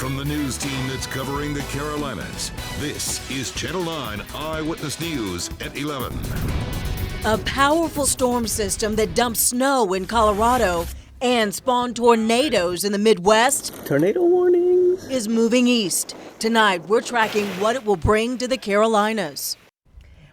from the news team that's covering the Carolinas, this is Channel 9 Eyewitness News at 11. A powerful storm system that dumped snow in Colorado and spawned tornadoes in the Midwest. Tornado warnings. Is moving east. Tonight, we're tracking what it will bring to the Carolinas.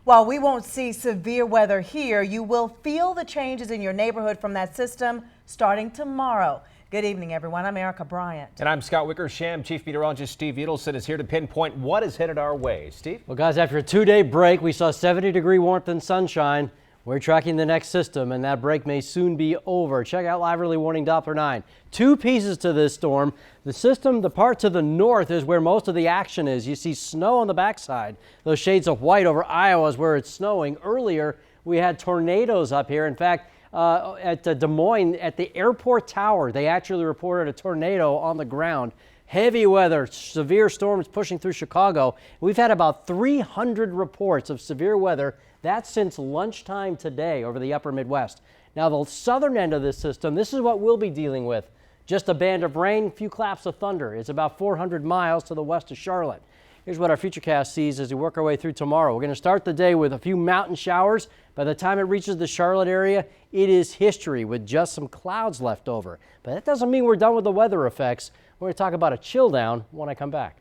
While we won't see severe weather here, you will feel the changes in your neighborhood from that system starting tomorrow. Good evening, everyone. I'm Erica Bryant. And I'm Scott Wickersham. Chief Meteorologist Steve Edelson is here to pinpoint what is headed our way. Steve? Well, guys, after a two-day break, we saw 70-degree warmth and sunshine. We're tracking the next system, and that break may soon be over. Check out Live Early Warning Doppler 9. Two pieces to this storm. The system, the part to the north is where most of the action is. You see snow on the backside. Those shades of white over Iowa is where it's snowing. Earlier, we had tornadoes up here. In fact, at Des Moines, at the airport tower, they actually reported a tornado on the ground. Heavy weather, severe storms pushing through Chicago. We've had about 300 reports of severe weather. That's since lunchtime today over the upper Midwest. Now, the southern end of this system, this is what we'll be dealing with. Just a band of rain, few claps of thunder. It's about 400 miles to the west of Charlotte. Here's what our Futurecast sees as we work our way through tomorrow. We're going to start the day with a few mountain showers. By the time it reaches the Charlotte area, it is history with just some clouds left over. But that doesn't mean we're done with the weather effects. We're going to talk about a chill down when I come back.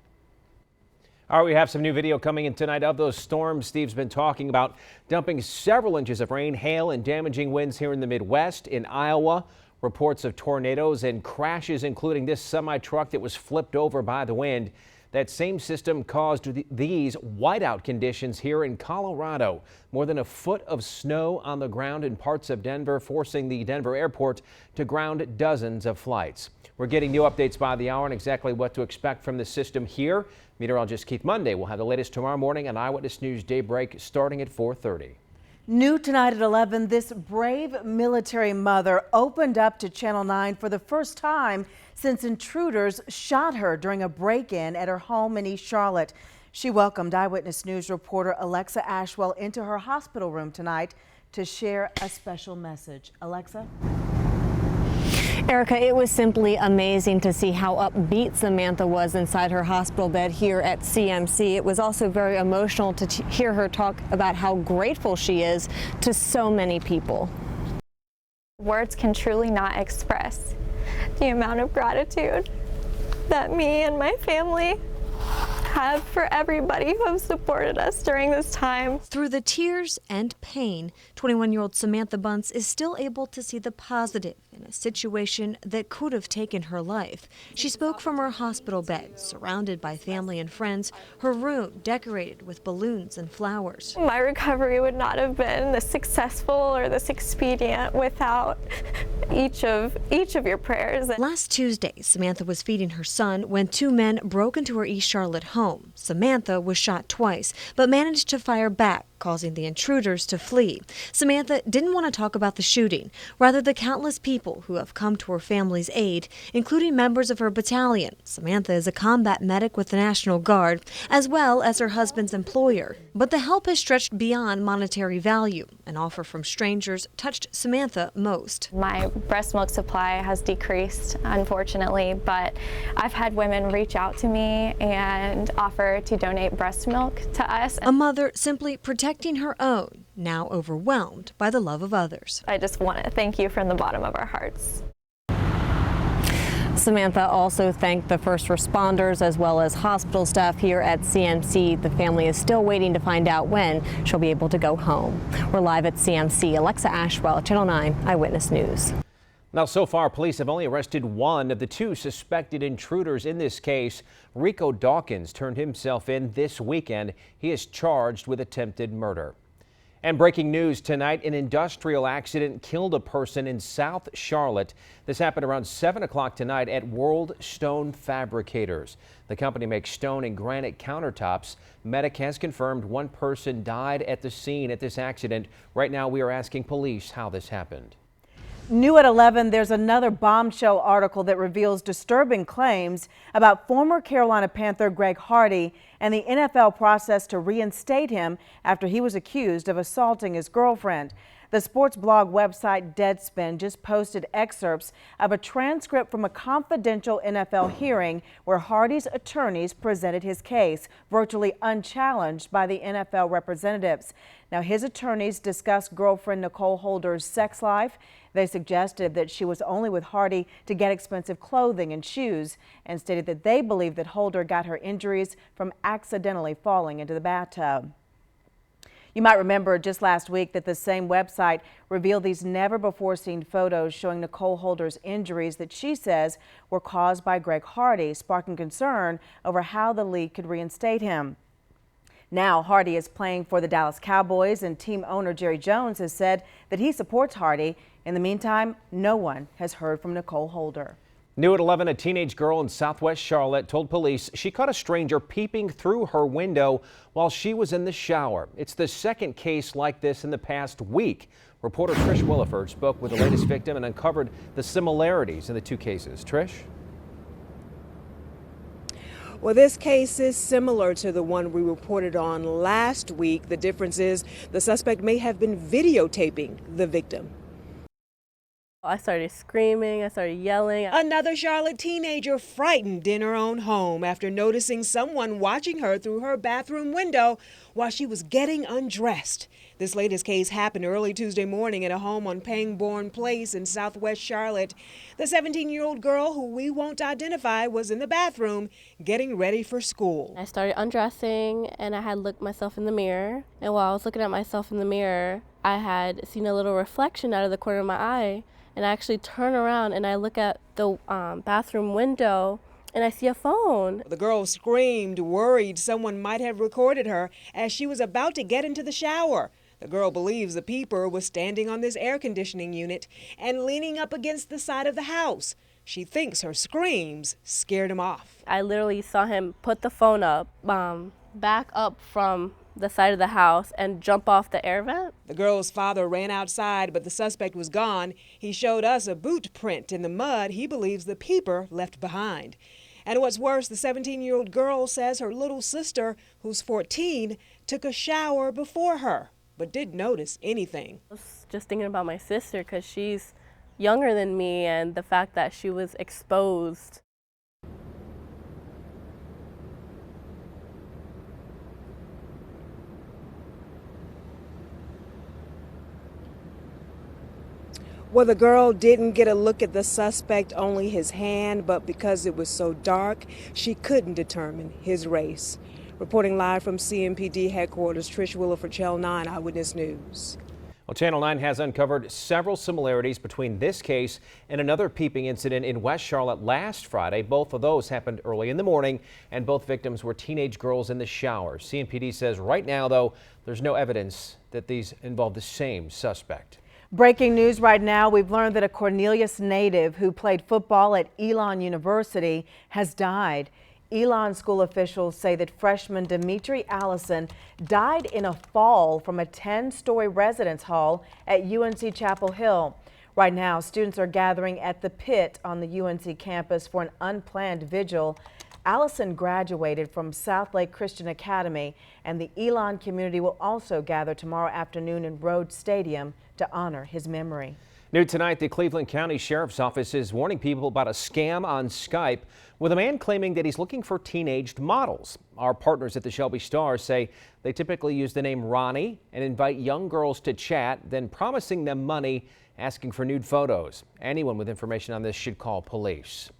All right, we have some new video coming in tonight of those storms Steve's been talking about, dumping several inches of rain, hail, and damaging winds here in the Midwest. In Iowa, reports of tornadoes and crashes, including this semi-truck that was flipped over by the wind. That same system caused these whiteout conditions here in Colorado. More than a foot of snow on the ground in parts of Denver, forcing the Denver airport to ground dozens of flights. We're getting new updates by the hour on exactly what to expect from the system here. Meteorologist Keith Monday will have the latest tomorrow morning on Eyewitness News Daybreak starting at 4:30. New tonight at 11, this brave military mother opened up to Channel 9 for the first time since intruders shot her during a break-in at her home in East Charlotte. She welcomed Eyewitness News reporter Alexa Ashwell into her hospital room tonight to share a special message. Alexa? Erica, it was simply amazing to see how upbeat Samantha was inside her hospital bed here at CMC. It was also very emotional to hear her talk about how grateful she is to so many people. Words can truly not express the amount of gratitude that me and my family have for everybody who has supported us during this time. Through the tears and pain, 21-year-old Samantha Bunce is still able to see the positive in a situation that could have taken her life. She spoke from her hospital bed, surrounded by family and friends, her room decorated with balloons and flowers. My recovery would not have been this successful or this expedient without each of your prayers. Last Tuesday, Samantha was feeding her son when two men broke into her East Charlotte home. Samantha was shot twice, but managed to fire back, causing the intruders to flee. Samantha didn't want to talk about the shooting, rather the countless people who have come to her family's aid, including members of her battalion. Samantha is a combat medic with the National Guard, as well as her husband's employer. But the help has stretched beyond monetary value. An offer from strangers touched Samantha most. My breast milk supply has decreased, unfortunately, but I've had women reach out to me and offer to donate breast milk to us. A mother simply protecting her own, now overwhelmed by the love of others. I just want to thank you from the bottom of our hearts. Samantha also thanked the first responders as well as hospital staff here at CMC. The family is still waiting to find out when she'll be able to go home. We're live at CMC. Alexa Ashwell, Channel 9 Eyewitness News. Now, so far, police have only arrested one of the two suspected intruders in this case. Rico Dawkins turned himself in this weekend. He is charged with attempted murder. And breaking news tonight, an industrial accident killed a person in South Charlotte. This happened around 7 o'clock tonight at World Stone Fabricators. The company makes stone and granite countertops. Medic has confirmed one person died at the scene at this accident. Right now, we are asking police how this happened. New at 11, there's another bombshell article that reveals disturbing claims about former Carolina Panther Greg Hardy and the NFL process to reinstate him after he was accused of assaulting his girlfriend. The sports blog website Deadspin just posted excerpts of a transcript from a confidential NFL hearing where Hardy's attorneys presented his case, virtually unchallenged by the NFL representatives. Now, his attorneys discussed girlfriend Nicole Holder's sex life. They suggested that she was only with Hardy to get expensive clothing and shoes, and stated that they believe that Holder got her injuries from accidentally falling into the bathtub. You might remember just last week that the same website revealed these never-before-seen photos showing Nicole Holder's injuries that she says were caused by Greg Hardy, sparking concern over how the league could reinstate him. Now Hardy is playing for the Dallas Cowboys, and team owner Jerry Jones has said that he supports Hardy. In the meantime, no one has heard from Nicole Holder. New at 11, a teenage girl in Southwest Charlotte told police she caught a stranger peeping through her window while she was in the shower. It's the second case like this in the past week. Reporter Trish Williford spoke with the latest victim and uncovered the similarities in the two cases. Trish? Well, this case is similar to the one we reported on last week. The difference is the suspect may have been videotaping the victim. I started screaming, I started yelling. Another Charlotte teenager frightened in her own home after noticing someone watching her through her bathroom window while she was getting undressed. This latest case happened early Tuesday morning at a home on Pangbourne Place in Southwest Charlotte. The 17-year-old girl, who we won't identify, was in the bathroom getting ready for school. I started undressing and I had looked myself in the mirror. And while I was looking at myself in the mirror, I had seen a little reflection out of the corner of my eye. And I actually turn around and I look at the bathroom window and I see a phone. The girl screamed, worried someone might have recorded her as she was about to get into the shower. The girl believes the peeper was standing on this air conditioning unit and leaning up against the side of the house. She thinks her screams scared him off. I literally saw him put the phone up, back up from the side of the house and jump off the air vent. The girl's father ran outside, but the suspect was gone. He showed us a boot print in the mud he believes the peeper left behind. And what's worse, the 17-year-old girl says her little sister, who's 14, took a shower before her, but didn't notice anything. I was just thinking about my sister because she's younger than me, and the fact that she was exposed. Well, the girl didn't get a look at the suspect, only his hand, but because it was so dark, she couldn't determine his race. Reporting live from CMPD headquarters, Trish Williford, Channel 9 Eyewitness News. Well, Channel 9 has uncovered several similarities between this case and another peeping incident in West Charlotte last Friday. Both of those happened early in the morning, and both victims were teenage girls in the shower. CMPD says right now, though, there's no evidence that these involve the same suspect. Breaking news right now, we've learned that a Cornelius native who played football at Elon University has died. Elon school officials say that freshman Dimitri Allison died in a fall from a 10-story residence hall at UNC Chapel Hill. Right now, students are gathering at the pit on the UNC campus for an unplanned vigil. Allison graduated from South Lake Christian Academy, and the Elon community will also gather tomorrow afternoon in Rhodes Stadium to honor his memory. New tonight, the Cleveland County Sheriff's Office is warning people about a scam on Skype with a man claiming that he's looking for teenaged models. Our partners at the Shelby Star say they typically use the name Ronnie and invite young girls to chat, then promising them money, asking for nude photos. Anyone with information on this should call police.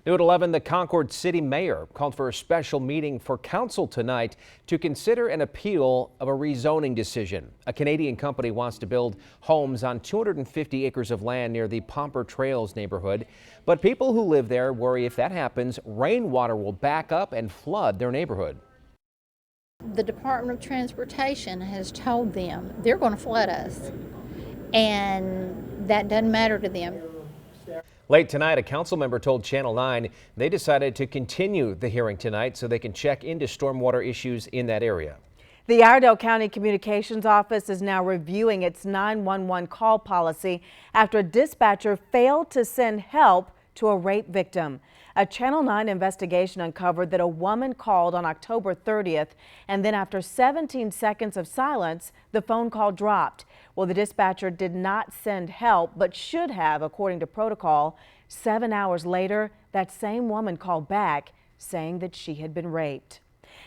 New at 11, the Concord City Mayor called for a special meeting for council tonight to consider an appeal of a rezoning decision. A Canadian company wants to build homes on 250 acres of land near the Pomper Trails neighborhood. But people who live there worry if that happens, rainwater will back up and flood their neighborhood. The Department of Transportation has told them they're going to flood us, and that doesn't matter to them. Late tonight, a council member told Channel 9 they decided to continue the hearing tonight so they can check into stormwater issues in that area. The Iredell County Communications Office is now reviewing its 911 call policy after a dispatcher failed to send help to a rape victim. A Channel 9 investigation uncovered that a woman called on October 30th, and then after 17 seconds of silence, the phone call dropped. Well, the dispatcher did not send help, but should have, according to protocol. 7 hours later, that same woman called back, saying that she had been raped.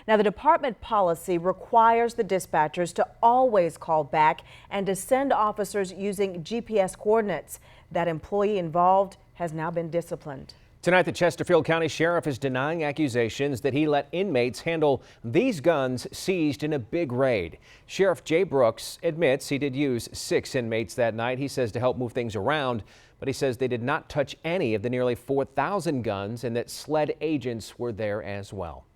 Now, the department policy requires the dispatchers to always call back and to send officers using GPS coordinates. That employee involved has now been disciplined. Tonight, the Chesterfield County Sheriff is denying accusations that he let inmates handle these guns seized in a big raid. Sheriff Jay Brooks admits he did use 6 inmates that night. He says to help move things around, but he says they did not touch any of the nearly 4,000 guns and that SLED agents were there as well.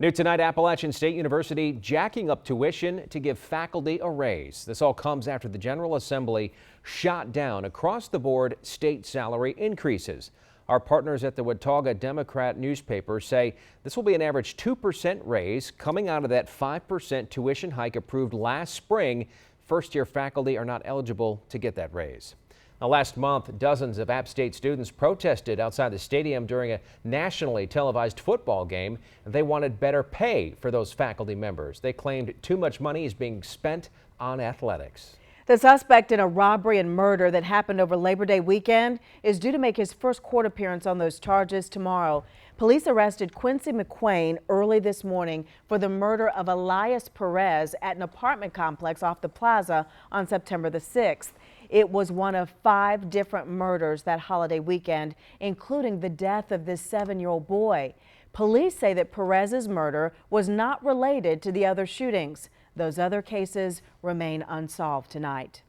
New tonight, Appalachian State University jacking up tuition to give faculty a raise. This all comes after the General Assembly shot down across-the-board state salary increases. Our partners at the Watauga Democrat newspaper say this will be an average 2% raise coming out of that 5% tuition hike approved last spring. First-year faculty are not eligible to get that raise. Now, last month, dozens of App State students protested outside the stadium during a nationally televised football game. They wanted better pay for those faculty members. They claimed too much money is being spent on athletics. The suspect in a robbery and murder that happened over Labor Day weekend is due to make his first court appearance on those charges tomorrow. Police arrested Quincy McQuain early this morning for the murder of Elias Perez at an apartment complex off the plaza on September the 6th. It was one of 5 different murders that holiday weekend, including the death of this 7-year-old boy. Police say that Perez's murder was not related to the other shootings. Those other cases remain unsolved tonight.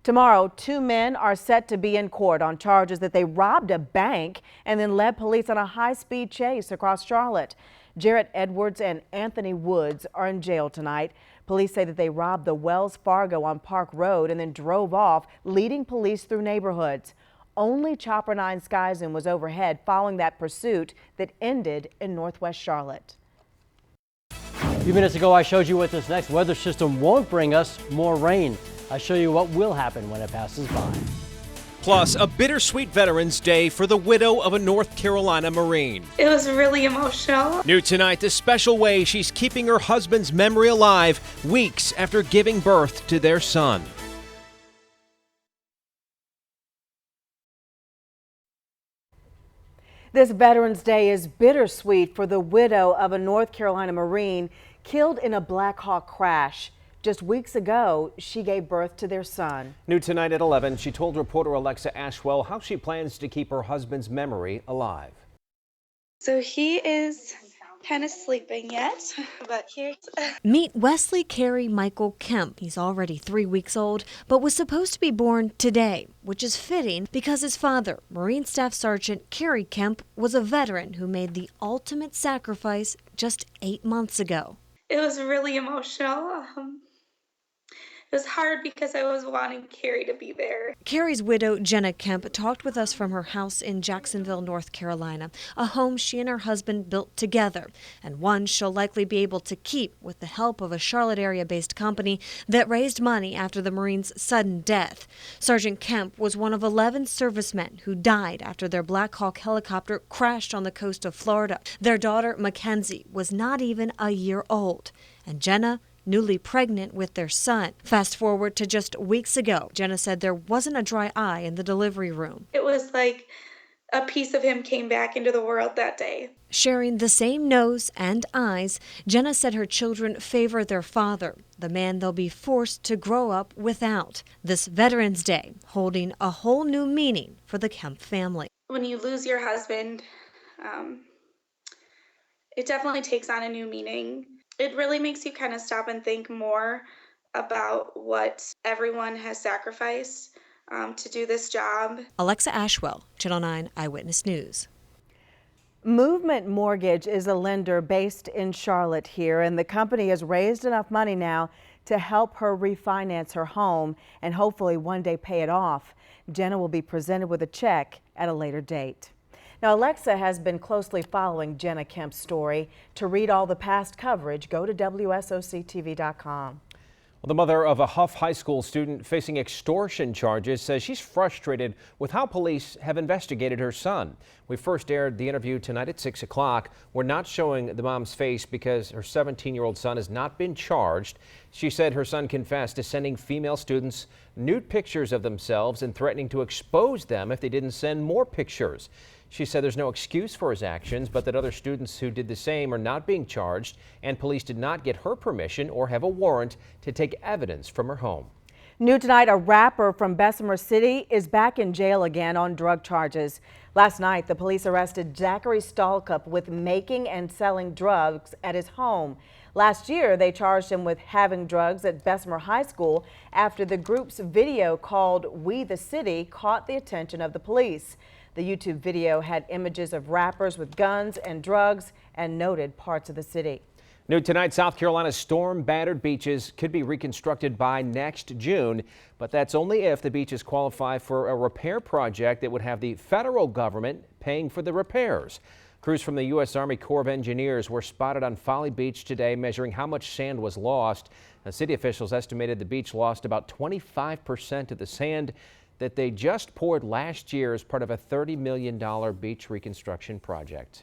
Tomorrow, 2 men are set to be in court on charges that they robbed a bank and then led police on a high-speed chase across Charlotte. Jarrett Edwards and Anthony Woods are in jail tonight. Police say that they robbed the Wells Fargo on Park Road and then drove off, leading police through neighborhoods. Only Chopper 9 Skyzen was overhead following that pursuit that ended in northwest Charlotte. A few minutes ago, I showed you what this next weather system won't bring us: more rain. I show you what will happen when it passes by. Plus, a bittersweet Veterans Day for the widow of a North Carolina Marine. It was really emotional. New tonight, the special way she's keeping her husband's memory alive weeks after giving birth to their son. This Veterans Day is bittersweet for the widow of a North Carolina Marine killed in a Black Hawk crash. Just weeks ago, she gave birth to their son. New tonight at 11, she told reporter Alexa Ashwell how she plans to keep her husband's memory alive. So he is kind of sleeping yet, but here. Meet Wesley Carey Michael Kemp. He's already 3 weeks old, but was supposed to be born today, which is fitting because his father, Marine Staff Sergeant Carey Kemp, was a veteran who made the ultimate sacrifice just 8 months ago. It was really emotional. It was hard because I was wanting Carrie to be there. Carrie's widow, Jenna Kemp, talked with us from her house in Jacksonville, North Carolina, a home she and her husband built together, and one she'll likely be able to keep with the help of a Charlotte area-based company that raised money after the Marine's sudden death. Sergeant Kemp was one of 11 servicemen who died after their Black Hawk helicopter crashed on the coast of Florida. Their daughter, Mackenzie, was not even a year old, and Jenna, newly pregnant with their son. Fast forward to just weeks ago, Jenna said there wasn't a dry eye in the delivery room. It was like a piece of him came back into the world that day. Sharing the same nose and eyes, Jenna said her children favor their father, the man they'll be forced to grow up without. This Veterans Day holding a whole new meaning for the Kemp family. When you lose your husband, it definitely takes on a new meaning. It really makes you kind of stop and think more about what everyone has sacrificed to do this job. Alexa Ashwell, Channel 9 Eyewitness News. Movement Mortgage is a lender based in Charlotte here, and the company has raised enough money now to help her refinance her home and hopefully one day pay it off. Jenna will be presented with a check at a later date. Now, Alexa has been closely following Jenna Kemp's story. To read all the past coverage, go to WSOCTV.com. Well, the mother of a Huff High School student facing extortion charges says she's frustrated with how police have investigated her son. We first aired the interview tonight at 6 o'clock. We're not showing the mom's face because her 17-year-old son has not been charged. She said her son confessed to sending female students nude pictures of themselves and threatening to expose them if they didn't send more pictures. She said there's no excuse for his actions, but that other students who did the same are not being charged, and police did not get her permission or have a warrant to take evidence from her home. New tonight, a rapper from Bessemer City is back in jail again on drug charges. Last night, the police arrested Zachary Stallcup with making and selling drugs at his home. Last year, they charged him with having drugs at Bessemer High School after the group's video called "We the City" caught the attention of the police. The YouTube video had images of rappers with guns and drugs and noted parts of the city. New tonight, South Carolina's storm-battered beaches could be reconstructed by next June, but that's only if the beaches qualify for a repair project that would have the federal government paying for the repairs. Crews from the U.S. Army Corps of Engineers were spotted on Folly Beach today measuring how much sand was lost. Now, city officials estimated the beach lost about 25% of the sand that they just poured last year as part of a $30 million beach reconstruction project.